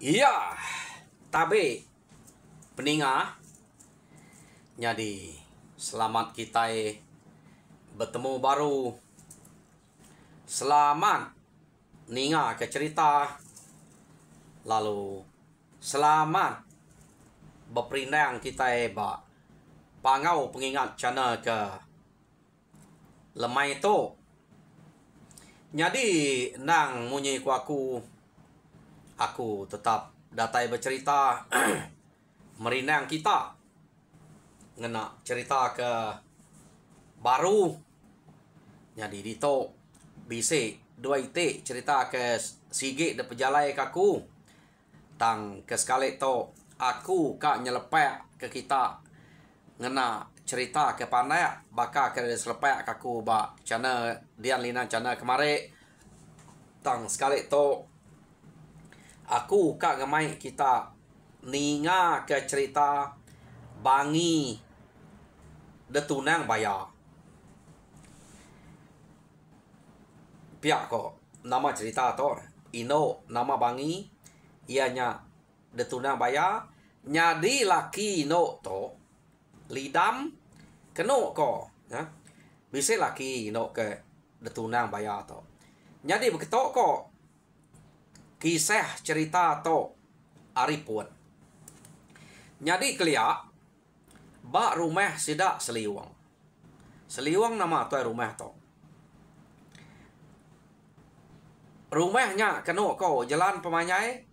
Iya, tapi peninga jadi selamat kita bertemu baru. Selamat ninga ke cerita. Lalu selamat berperindang kita pangau pengingat channel ke lemai itu. Jadi nang munyi ku aku tetap datai bercerita merinang kita ngena cerita ke baru. Jadi dito bisi dua ite cerita ke sige de pejalai kaku tang ke sekali to aku kak nyelepek ke kita ngena cerita ke pandai baka ke selepek kaku ba channel dian lina channel kemari tang sekali to aku kak ngemai kita ninga ke cerita bangi detunang bayar pihak kok nama cerita to ino nama bangi ianya detunang bayar nyadi laki ino to lidam keno ko ya bisa laki ino ke detunang bayar to nyadi begitu kok kisah cerita to aripun nyadi keliak bak rumah sidak seliwang nama tu rumah to rumahnya keno ko jalan pemanyai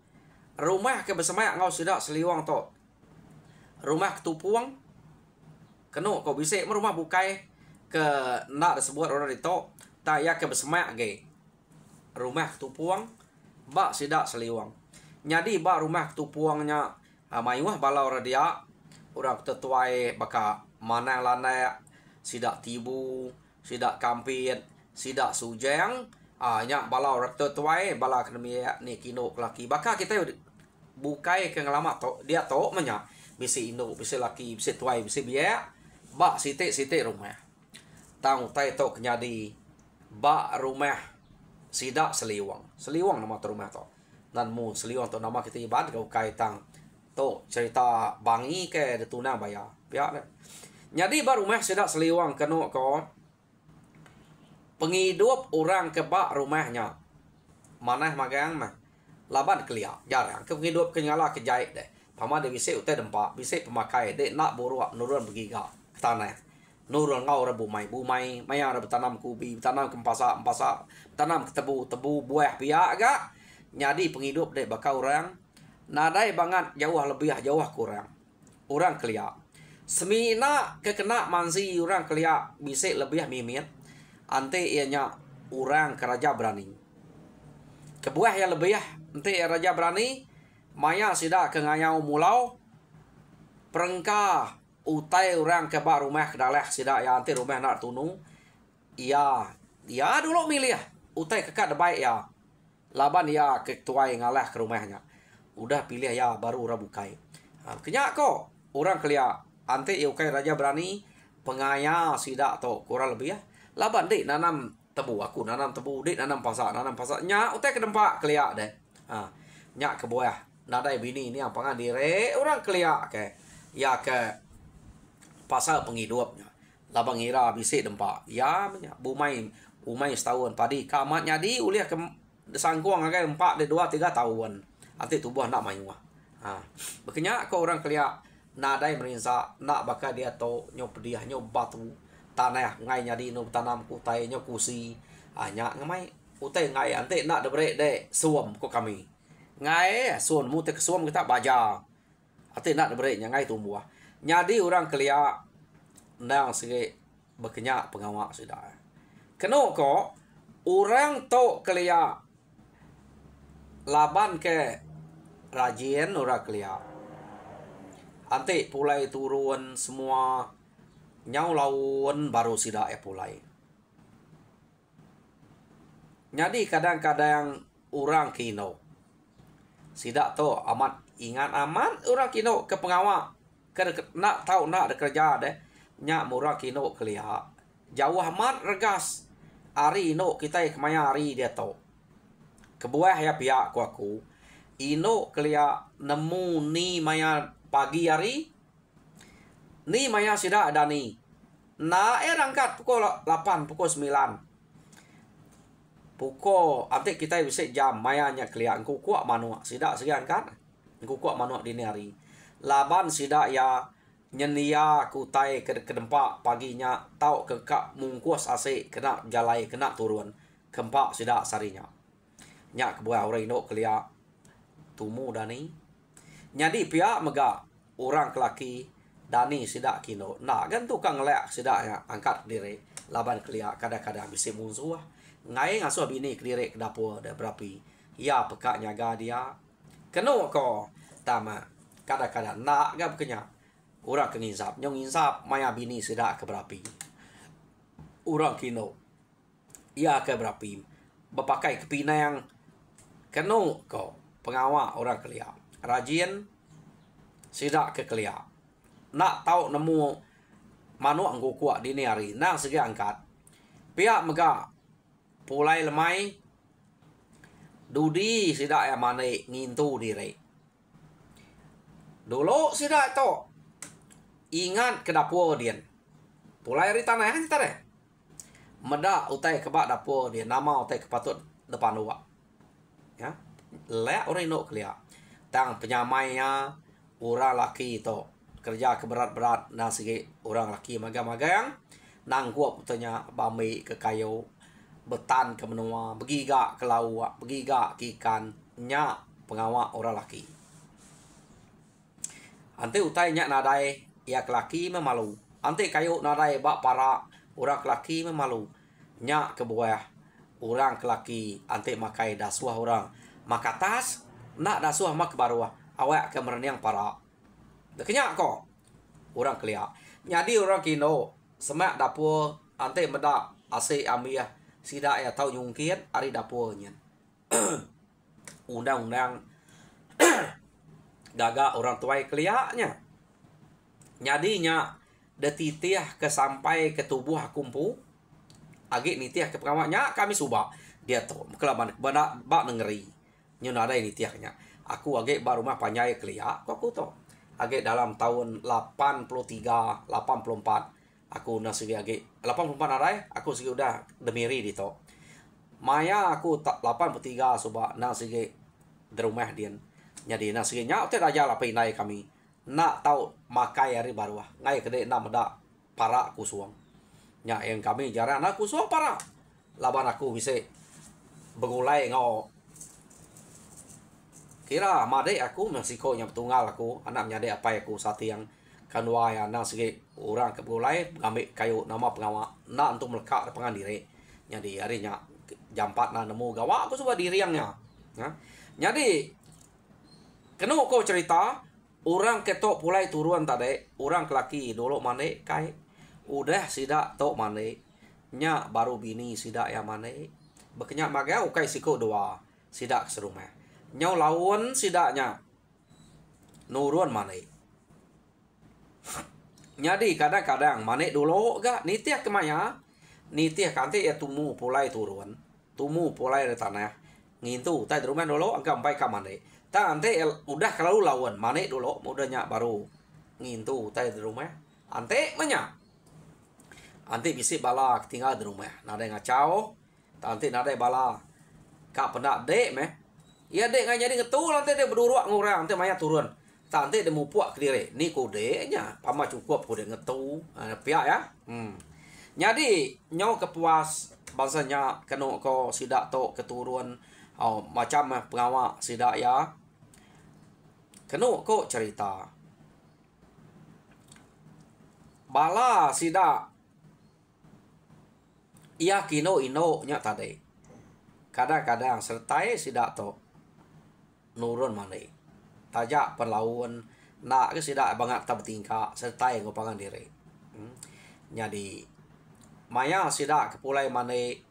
rumah ke bersama ngau sidak seliwang to rumah ketupuang keno ko bisa rumah bukai ke nak disebut orang itu tak ya ke bersama ge rumah ketupuang bak sidak seliwang nyadi bak rumah ketupuangnya mayuah balau radia orang tetuai baka mana lana sidak tibu sidak kampit sidak sujeng nya balau tetuai bala akademia ni kino laki baka kita bukai ke ngelama to dia to menya bisi indo bisi laki bisi tuai bisi biaya bak site rumah tang tai to kenyadi bak rumah sidak seliwang nama tu rumah to nan mu seliwang to nama kita ibad kau kai tang to cerita bangi ke detunang bayar pihak nyadi bak rumah sidak seliwang keno ko penghidup orang ke bak rumahnya mana magang mah laban kelia jarang ke penghidup kenyala ke jahit deh pama de bisi utai dempa bisi pemakai de nak boruak nurun begiga ke tanah nurun ngau rebu bumai maya rebu tanam kubi tanam kempasa tanam ke tebu buah pihak agak nyadi penghidup de bakal orang nadai banget jauh lebih jauh kurang orang kelia semina kekena mansi orang kelia bisi lebih mimit ante ianya orang keraja berani kebuah yang lebih ante raja berani maya sida ke ngayau mulau perengka utai orang ke bak rumah kedalah sida ya ante rumah nak tunu ya dulu milih utai kekat debai ya laban ya ketuai ngalah ke rumahnya udah pilih ya baru rabukai kenyak kok orang kelia ante iukai raja berani pengaya sida to kurang lebih ya laban dek nanam tebu aku nanam tebu dek nanam pasak nya utai ke dempak kelia deh nyak ke buah nadai bini ini apa ngan dire orang kelia ke ya ke pasal penghidupnya labang ngira bisi dempak ya umai setahun padi kamatnya di uliah ke sangkuang agak 4 2 3 tahun nanti tubuh nak mayu bekenya ko orang kelia nadai merinsa nak bakal dia to nyop dia nyop batu tanah ngai nyadi no tanam kutai nyop kusi nya ngamai utai ngai ante nak debre de suam ko kami ngai suon mu te suam kita baja ate nak debre nya ngai tumbuh nyadi orang kelia nang sige bekenya pengawak sudah keno ko orang to kelia laban ke rajin orang kelia ante pulai turun semua nyau laun baru sida pulai nyadi kadang-kadang orang kino sida to amat ingat amat orang kino ke pengawak ke nak tahu nak ada kerja deh nya murah kino kelia jauh amat regas ari no kita kemaya ari dia to kebuah ya pihak ku aku ino kelia nemu ni maya pagi hari ni maya sida ada ni na rangkat pukul 8 pukul 9 pukul ante kita bisa jam mayanya kelia engku kuat manua sida sekian kan engku kuat manua dini hari laban sida ya nyenia kutai ke dempak paginya tau kekak mungkus ase kena jalai kena turun kempak sida sarinya nyak kebuah orang ino kelia tumu dani nyadi pihak mega orang kelaki dani sida kino nak kan tukang lek sida ya angkat diri laban kelia kadang-kadang bisa musuh ngai ngasuh bini kediri ke dapur ada berapi ya pekak nyaga dia keno ko tama kadang-kadang nak gak bekenya orang kengisap nyong insap maya bini sida ke berapi orang kino ya ke berapi berpakai kepina yang keno ko pengawal orang kelia rajin sida ke kelia nak tahu nemu manu anggu kuat dini hari nak segi angkat pihak mega pulai lemai dudi sida ya mane ngintu diri dulu sida to ingat ke dapur dia pulai hari tanah kita deh meda utai kebak dapur dia nama utai kepatut depan luak ya lek orang indok kelia tang penyamainya orang laki to kerja keberat-berat nah segi orang laki maga-maga yang nangkuap utanya bami ke kayu betan ke menua begiga ke laut begiga ke ikan nya pengawak orang laki ante utai nya nadai ya kelaki memalu ante kayu nadai bak para orang kelaki memalu nya ke bawah orang kelaki ante makai dasuah orang makatas nak dasuah mak baruah awak ke merenyang para dekenya ko orang kelia nyadi orang kino semak dapur ante meda ase amia sida ya tahu nyungkit ari dapurnya undang-undang gaga orang tuai keliaknya nyadinya detitiah ke sampai ke tubuh kumpu agi nitiah ke pengawaknya kami subak dia tuh kelaban bak ngeri nyunada nitiahnya aku agi baru mah panyai keliak kok aku tuh agi dalam tahun 83 84 aku nasigi agi 84 arai aku segi udah demiri di to maya aku 83 subak nasigi di rumah dia jadi nasigi nya teh aja lah pinai kami nak tahu makai hari baru ngai kede nak meda para kusuang nya yang kami jarang nak kusuang para laban aku bisa begulai ngau kira made aku masih ko nya tunggal aku anak nyade apa aku sati yang kanwa ya nang segi orang ke begulai ngambil kayu nama pengawak nak untuk melekat pengan diri jadi harinya jam 4 na nemu gawa aku coba diriangnya ya jadi kena kau cerita orang ketok pulai turun tadi orang kelaki dulu mane kai udah sida tok mane nya baru bini sida ya mane bekenya maga ukai siko doa sida ke serumah nyau lawan sidanya nurun mane jadi kadang-kadang mane dulu gak nitiah kemaya nitiah kanti ya tumu pulai turun tumu pulai dari tanah ngintu tai rumah dulu angka sampai ke mane tak ante udah kalau lawan mane dulu mudahnya baru ngintu tai di rumah ante manya ante bisi bala tinggal di rumah nada ngacau ante nada bala kak pendak dek meh ya dek nggak jadi ngetul ante dia berduruak ngurang ante maya turun ante dia mau puak ke diri ni kodenya pama cukup kode ngetu pihak ya jadi nyau kepuas bangsanya kena ko sidak to keturun macam pengawak sidak ya kena ko cerita bala sidak ia kino ino nya tadi kadang-kadang sertai sidak to nurun mane tajak perlawan nak ke sidak banget tak bertingkah sertai ngopangan diri jadi maya sidak kepulai mane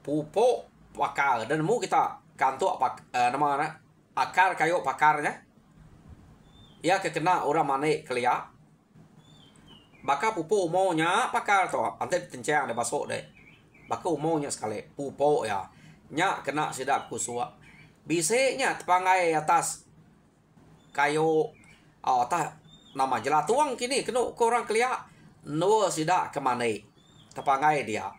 pupuk pakar dan mu kita kantuk nama akar kayu pakarnya ya kekena orang mane kelia baka pupuk umaunya pakar to ante tencang ada basok deh baka umaunya sekali pupuk ya nya kena sidak kusua Bisiknya tepangai atas kayu atas nama jelatuang kini kena korang keliak no sidak kemana tepangai dia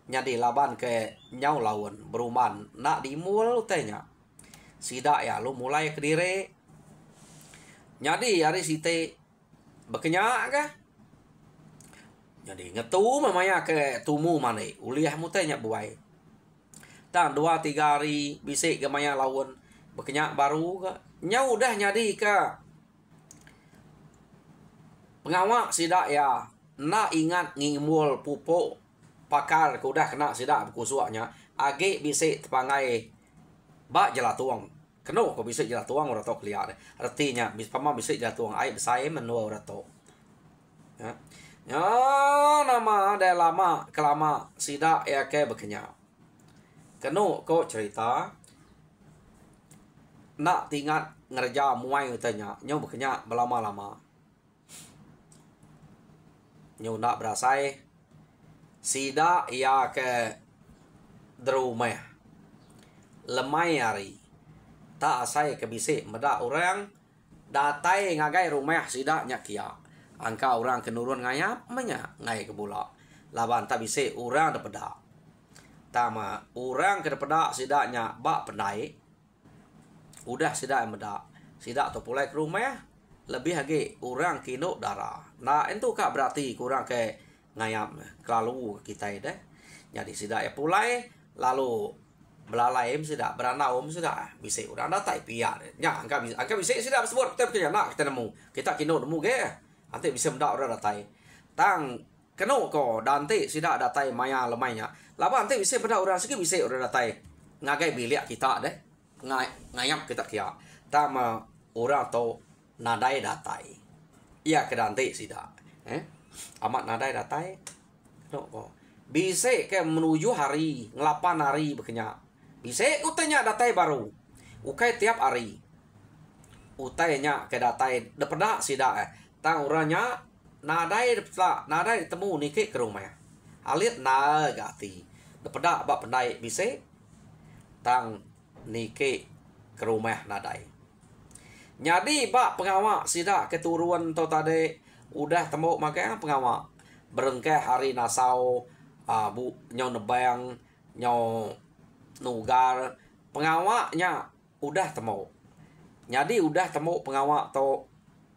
nyadi laban ke nyau lawan beruman nak dimul tanya sidak ya lu mulai ke diri nyadi hari site berkenyak kah jadi ngetu mamanya ke tumu mana uliah mutanya buai tan 2-3 hari bisik gemaya lawan berkenyak baru ke nyau dah nyadi ke pengawak sidak ya nak ingat ngimul pupuk pakar ku dah kena sidak berkusuaknya age bisik tepangai bak jelatuang kena ko bisik jelatuang ora tok liat artinya bis pama bisik jelatuang ai besai menua ora tok ya ya nama ada lama kelama sidak ya ke berkenyak kena ko cerita nak tingat ngerja muai utanya nyau berkenyak berlama-lama nyau nak berasai sidak ya ke derumah lemai hari tak asai ke bisik medak orang datai ngagai rumah sidak nyakia angka orang kenurun ngayap menya ngai ke bola laban tak bisik orang dapeda tama orang ke dapeda sidaknya bak pendai udah sidak medak sidak tu pulai ke rumah lebih lagi orang kino darah nah itu kak berarti kurang ke ngayap kelalu kita ide jadi sidak ya pulai lalu belalai sidak beranaum sidak bisik orang datai pihak nya angka bisik sidak sebut tapi nak kita nemu kita kino nemu ke nanti bisa mendak orang datai tang keno ko dante sidak datai maya lemainya laba nanti bisa mendak orang segi bisik orang datai ngagai bilik kita deh ngayap kita kia tama orang to nadai datai iya ke dante sidak amat nadai datai no ko bisik ke menuju hari ngelapan hari berkenyak bisik utanya datai baru ukai tiap hari utainya ke datai depeda sidak tang orangnya nadai depeda nadai temu niki ke rumah alit na gati depeda bak pendai bisik tang niki ke rumah nadai nyadi bak pengawak sidak keturuan to tadi udah temu makanya pengawak berengkeh hari nasau bu nyau nebang nyau nugar pengawaknya udah temu nyadi udah temu pengawak to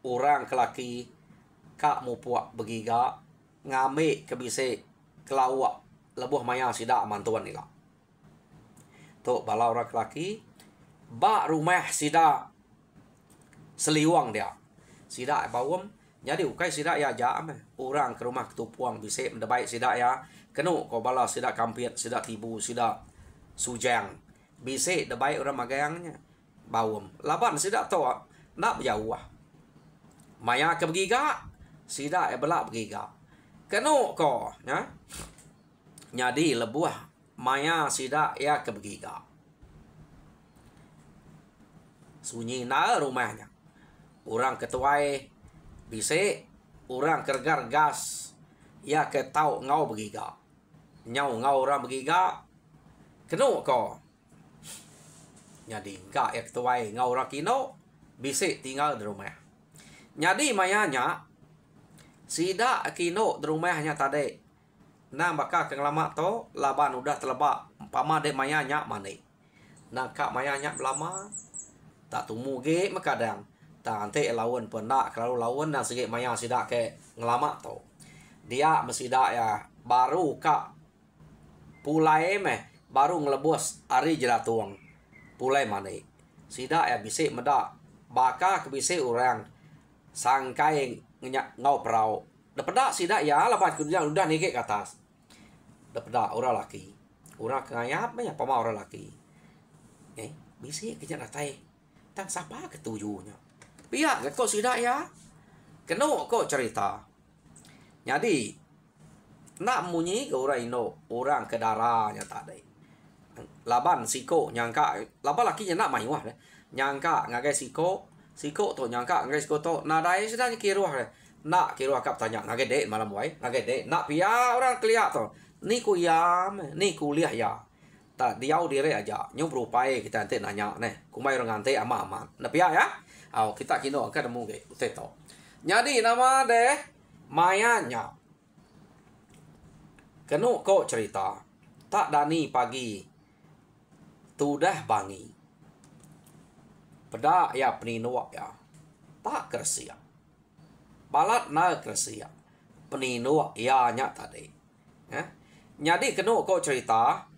orang kelaki kak mu puak begiga ngame ke bisik kelawak lebuh maya sidak mantuan nila to bala orang kelaki bak rumah sidak seliwang dia sidak bawem jadi ukai sidak ya jam orang ke rumah ketupuang bisik mendebaik sidak ya kenu ko bala sidak kampit sidak tibu sidak sujang bisik debaik orang magayangnya bawem laban sidak to nak berjauh maya ke begiga sidak belak begiga kenu ko ya jadi lebuah maya sidak ya ke begiga sunyi na rumahnya orang ketuai bisik orang kergar gas ya ke tau ngau begiga nyau ngau orang begiga kenu ko jadi enggak ya ketuai ngau orang kino bisik tinggal di rumah jadi mayanya sidak kino di rumahnya tadi nah bakal kelama to laban udah telebak pama de mayanya mana nah kak mayanya lama tak tumu ge makadang tak ante lawan pernah kalau lawan dan segi maya sidak ke ngelama to dia mesidak ya baru kak pulai baru ngelebos hari jelatuang pulai mana sidak ya bisik medak baka ke bisik orang sangkai ngau perau dapat sidak ya lepas kemudian udah nike ke atas dapat orang laki orang ngayap banyak pama orang laki bisik kerja datai tang siapa ketujuhnya pihak kok sidak ya kena kok cerita jadi nak munyi ke orang ino orang ke darahnya tadi laban siko nyangka laban lakinya nak main wah nyangka ngagai siko to nyangka ngagai siko to nadai sedang kiruah nak kiruah kap tanya ngagai dek malam wai ngagai dek nak pia orang keliat to ni ku ya ni kuliah ya tak diau diri aja nyu berupai kita ante nanya ne kumai orang ante ama napia ya kita kino kan nemu ke uteto jadi nama deh mayanya kenu ko cerita tak dani pagi tudah bangi pada ya peninua ya tak kersia balat na kersia peninua ya nya tadi ya jadi kenu ko cerita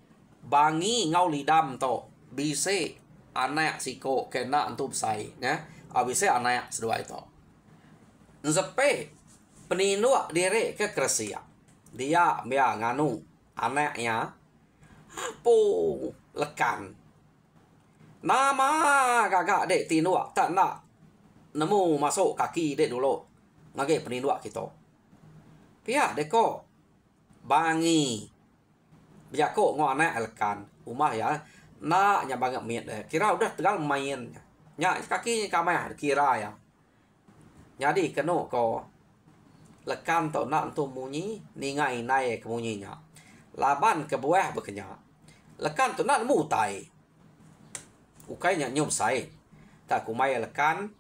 bangi ngau lidam to bise anak siko kena antum sai ya abise anak sedua itu nzepe peninua dire ke kresia dia mea nganu anaknya apo lekan nama gagak dek tinua tak nak nemu masuk kaki dek dulu ngage peninua kita pihak deko bangi Biako ngo anak elkan rumah ya nak nya banget miet kira udah tegal main nya kaki kamar kira ya jadi keno ko lekan to nak tu munyi ningai nai ke munyinya laban ke buah bekenya lekan tu nak mutai ukainya nyum sai tak kumai lekan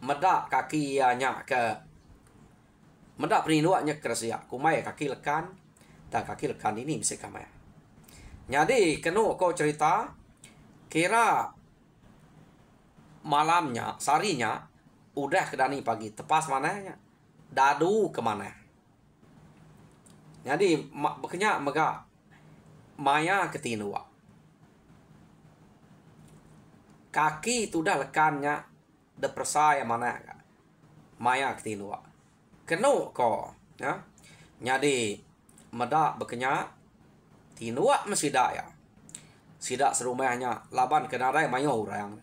medak kaki nya ke medak perinuaknya kersia kumai kaki lekan tak kaki lekan ini bisa kamar. Jadi kenu kau cerita kira malamnya sarinya udah kedani pagi tepas mananya dadu kemana. Jadi bekenya mega maya ketinua. Kaki tu dah lekannya depresa yang mana maya ketinua. Kenu kau ya. Jadi medak bekenya tinua mesida ya sida serumahnya laban kenarai mayo orang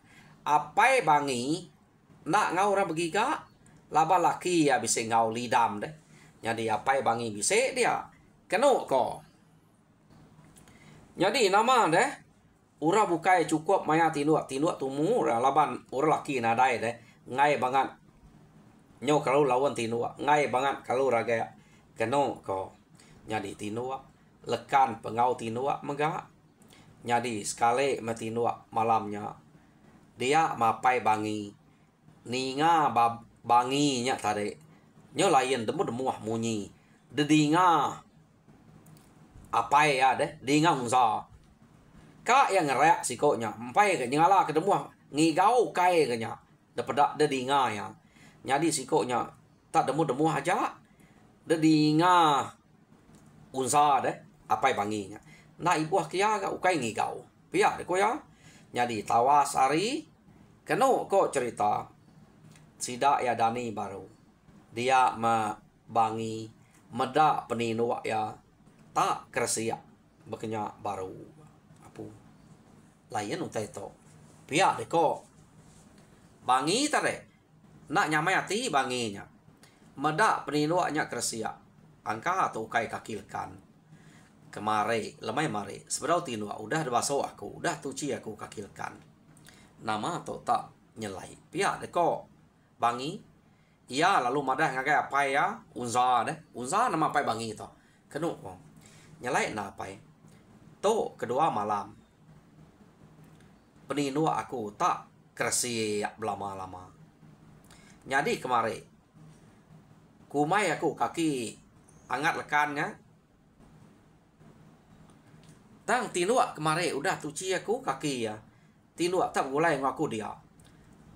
apai bangi nak ngau orang begiga laba laki ya bisa ngau lidam deh jadi apai bangi bisa dia kenu ko jadi nama deh ura bukai cukup maya tinua tumu laban ura laki nadai deh ngai banget nyo kalau lawan tinua ngai banget kalau raga kenu ko jadi tinua lekan pengau tinua mega jadi sekali metinua malamnya dia mapai bangi ninga banginya tadi nyo lain demu munyi dedinga apa ya deh dinga unsa ka yang ngerak sikonya empai ke nyala ke demu ngigau kai ke nya depedak dedinga ya jadi sikonya tak demu aja dedinga unsa deh apa banginya na ibu kia ga ukai ngigau pia de ko ya jadi tawas ari keno ko cerita sida ya dani baru dia bangi meda peninu ya tak kersia bekenya baru apu lain utai to pia de ko bangi tare nak nyamai ati banginya meda peninu nya kersia angka atau kai kaki lekan kemari lemai mari seberau tinua udah baso aku udah tuci aku kaki lekan nama atau tak nyelai pihak deko bangi iya lalu madah ngagai apa ya unza nama apa bangi itu kenu nyelai na apa to kedua malam peninua aku tak kersi lama-lama jadi kemari kumai aku kaki angat lekannya tang tinua kemarin udah tuci aku kaki ya tinua tak mulai ngaku dia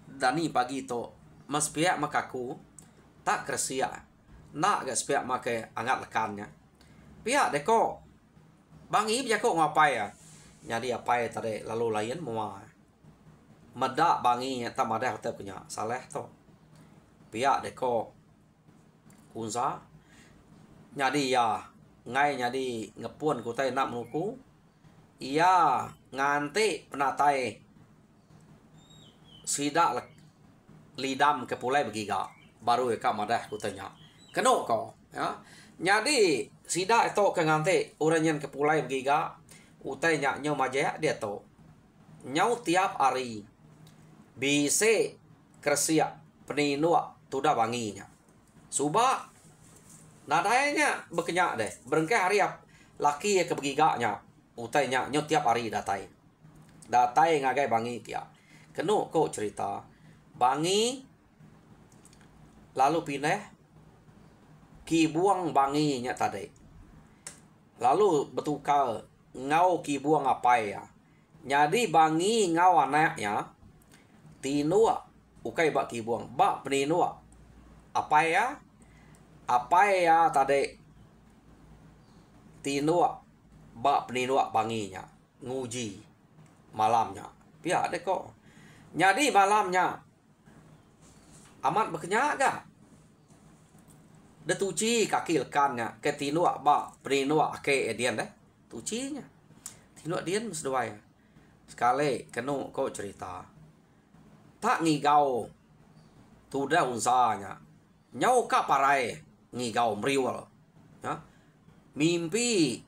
dani pagi to mas pihak makaku tak kersia nak gak sepihak make angat lekannya pihak deko bangi biar kok ngapai ya jadi apa ya tadi lalu lain mau medak bangi tak ada hotel punya salah to pihak deko unsa jadi ya ngai jadi ngepun kutai nak menuku iya nganti penatai sida lidam ke pulai begiga baru ya madah kutanya keno ko ya jadi sida itu ke nganti uranyan ke pulai begiga utai nya nyo maja dia to nyau tiap hari bisa kersia peninua tuda banginya suba nadanya bekenyak deh berengkai hari laki ya ke begiganya utainya nyo tiap hari datai ngagai bangi kia kenu ko cerita bangi lalu pindah ki buang bangi nya tadi lalu betukal ngau ki buang apa ya jadi bangi ngau anaknya tinua ukai bak ki buang bak peninua apa ya tadi tinua bak peninua banginya nguji malamnya pihak deh kok jadi malamnya amat berkenyak gak detuci kaki lekannya ke tinua bak peninua ke edian deh tucinya tinua dian mesdua ya sekali kenu kau cerita tak ngigau tudah unsanya nyau ka parai ngigau meriwal ya mimpi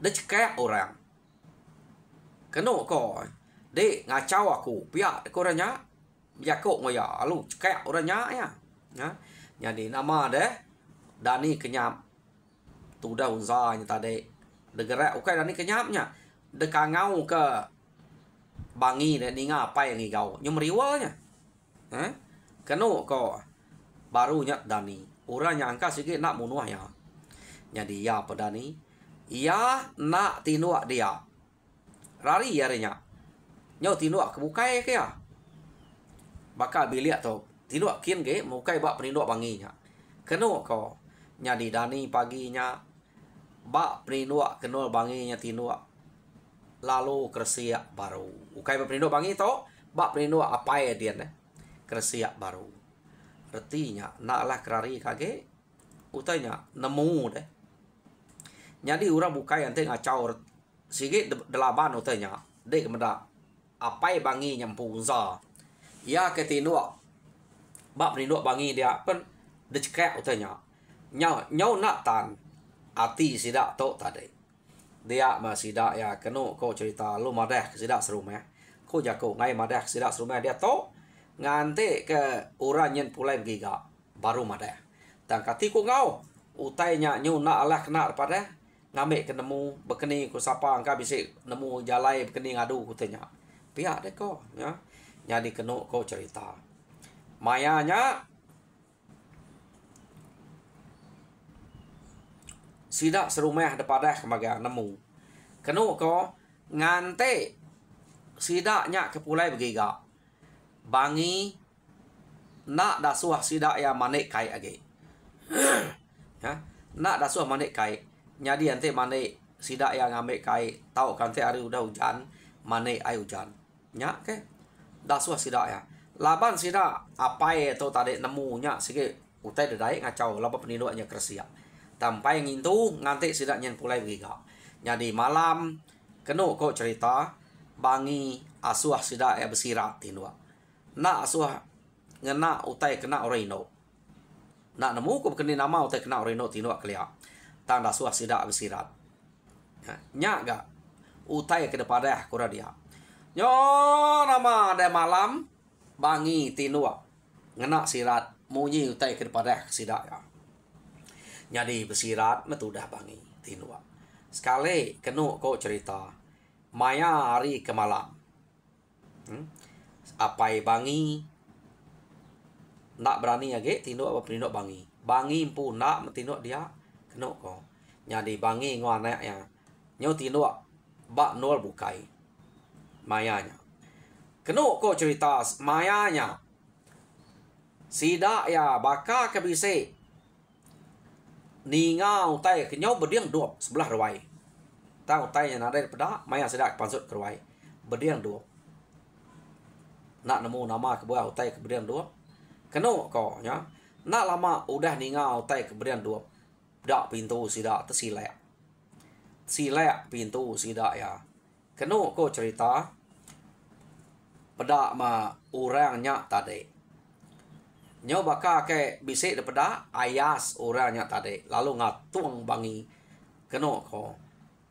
decekek orang kenu ko de ngacau aku pihak koranya ya kok ngoya alu cekek orangnya ya jadi nama deh Dani kenyap tudah unsanya tadi degerak ukai Dani kenyapnya dekangau ke bangi deh ninga apa yang ngigau nyumriwalnya kenu ko barunya Dani orangnya angka sikit nak munuah ya jadi ya pedani ia nak tinuak dia rari yarinya nyau tinuak kebukai ke ya bakal bilik tu tinuak kian ke mukai bak peninuak banginya kenu ko nyadi Dani paginya bak peninuak kenul banginya tinuak lalu kersiak baru ukai bak peninuak bangi tu bak peninuak apa ya dia kersiak baru artinya naklah kerari kage utanya nemu deh jadi orang bukai ante ngacau sikit delaban utanya dek kemeda apa ya bangi nyampu unsa ya ketinua bak peninuak bangi dia pen decekek utanya nyau nak tan ati sidak tok tadi dia masih dak ya kenu kau cerita lu madah sidak serumah kau jago ngai madah sidak serumah dia tok ngante ke orang yang pulai giga baru madah dan katiku ngau utainya nyu nak alah kena pada ngambil kenemu bekeni ku sapa angka bisa nemu jalai bekeni ngadu kutanya pihak deh kau ya jadi kenu kau cerita mayanya sidak serumah daripada kemaga nemu kenu kau ngante sidaknya kepulai begiga bangi nak dasuah sidak ya manik kai age ya nak dasuah manik kai jadi ante manik sidak yang ngambil kai tahu kan te hari udah hujan manik ai hujan nya ke dasuah sidak ya laban sidak apa itu tadi nemunya sikit utai dedai ngacau laban peninuaknya kersia sampai ngintu nganti sidaknya pulai begiga jadi malam kenu kau cerita bangi asuah sidak ya bersirat tinua nak asuah ngena utai kena orino nak nemu ko kena nama utai kena orino tinua kelia tanda asuah sidak bersirat nya ga utai ke depada kura dia nyo nama ada malam bangi tinua ngena sirat munyi utai ke depada sidak ya jadi bersirat metudah bangi tinua sekali kenu kau cerita maya hari ke malam apai bangi nak berani age tinuk apa tinuk bangi pun nak tinuk dia kenu ko jadi bangi ngwana ya nyo tinuk bak nol bukai mayanya kenu ko cerita mayanya sidak ya baka kebise ninga utai kenyau berdiang dua sebelah ruai tahu utai yang ada pada maya sidak pansut keruai berdiang dua nak nemu nama ke buah utai keberdian dua kenu ko nya nak lama udah ninga utai keberdian dua dak pintu sidak tersilek pintu sidak ya kenu ko cerita pada ma orangnya tadi nyo baka ke bisik daripada ayas orangnya tadi lalu ngatuang bangi kenu ko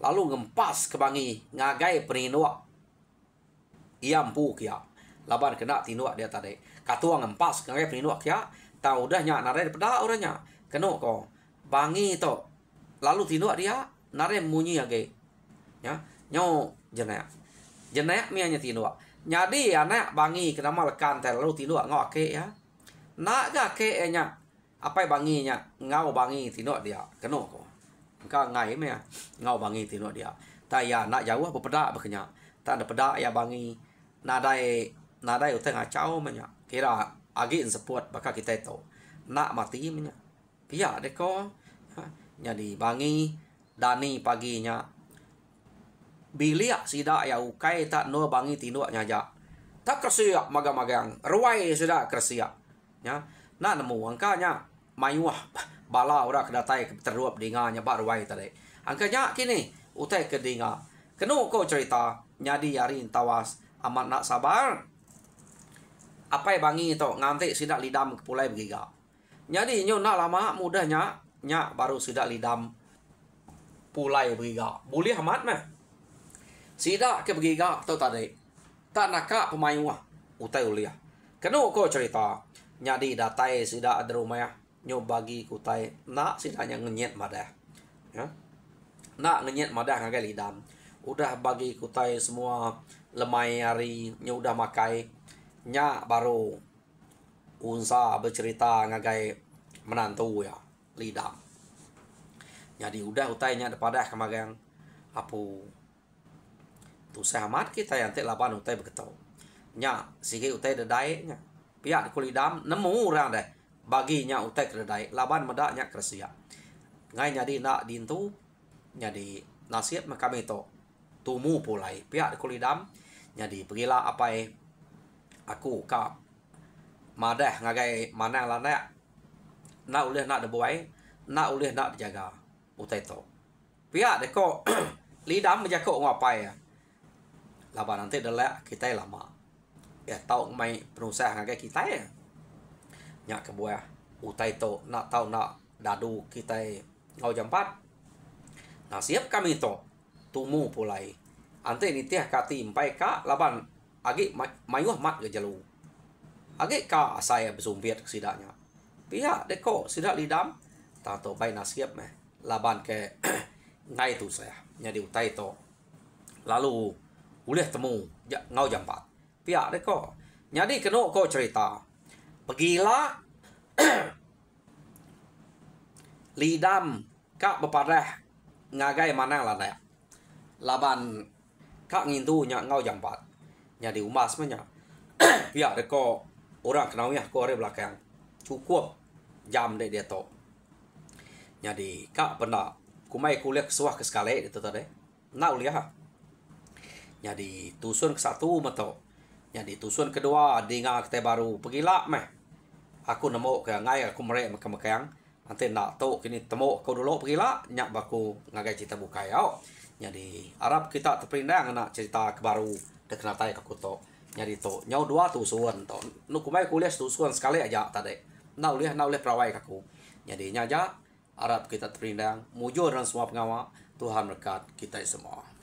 lalu ngempas ke bangi ngagai peninuak iampu kia laban kena tinuak dia tadi katuang ngempas ngagai peninuak kia tahu udahnya nare daripada orangnya kenu ko bangi to lalu tinuak dia nare munyi age Ya, nyo jenek mianya tinua. Nyadi anak bangi kenama lekan terlalu tinua ngau ake ya. Nak ga ke nya apa bangi nya ngau bangi tinua dia keno ko. Engka ngai me ngau bangi tinua dia. Ta ya nak jauh bepeda bekenya. Ta ada peda ya bangi nadai utai ngacau menya. Kira agi support baka kita itu. Nak mati menya. Pia deko. Jadi bangi dani paginya bilia sida ya ukai tak no bangi tinua nyaja tak kersia magang ruai sida kersia ya na nemu angkanya mayuah bala ora kedatai teruap dinganya ba ruai tadi angkanya kini utai kedinga kenu ko cerita nyadi yarin tawas amat nak sabar apa bangi to nganti sida lidam kepulai begiga nyadi nyo nak lama mudahnya nya baru sida lidam pulai begiga boleh amat mah sida ke begiga atau tadi tak naka pemain wah utai ulia kenu ko cerita nyadi datai sida ada rumah nyo bagi kutai nak sidanya ngenyet madah ya nak ngenyet madah ngagai lidam udah bagi kutai semua lemai hari nyo udah makai nya baru unsa bercerita ngagai menantu ya lidam jadi udah utainya daripada kemagang apu tu sahamat kita yang tek laban utai begetau nya sige utai dedai nya pihak kulidam nemu orang deh baginya utai kedai laban medak nya kersia ngai nyadi nak dintu nyadi nasihat makam itu tumu pulai pihak kulidam nyadi pergilah apa aku ka madah ngagai mana lana nak uleh nak debuai nak uleh nak dijaga utai to pihak deko lidam menjako ngapai ya laban nanti adalah kita lama ya tahu mai perusahaan ngagai kita ya nyak kebuah utai to nak tahu nak dadu kita ngau jam 4 nah siap kami to tumu pulai ante ni tiah kati empai ka laban agi mayuh mat ke jalu agi ka saya bersumpit sidaknya pihak deko sidak lidam tato bai nasiap meh laban ke ngai tu saya nyadi utai to lalu boleh temu ngau jam 4 pihak deko nyadi keno ko cerita pergilah lidam kak bepareh ngagai mana lah nak laban kak ngintu nya ngau jam 4 nyadi umas menya pihak deko orang kenal ya ko re belakang cukup jam dek dia to nyadi kak pernah kumai kuliah kesuah ke sekali itu tadi nak uliah jadi tusun ke satu mato jadi tusun kedua dinga kita baru pergilah meh aku nemu ke ngai aku merek makang nanti nak to kini temu kau dulu pergilah nyak baku ngagai cerita buka yau jadi Arab kita terpindang nak cerita ke baru dekna tai aku to jadi to nyau dua tusun to nu kumai kuliah tusun sekali aja tadi nak uliah perawai aku jadi nyaja Arab kita terpindang mujur dan semua pengawal Tuhan berkat kita semua.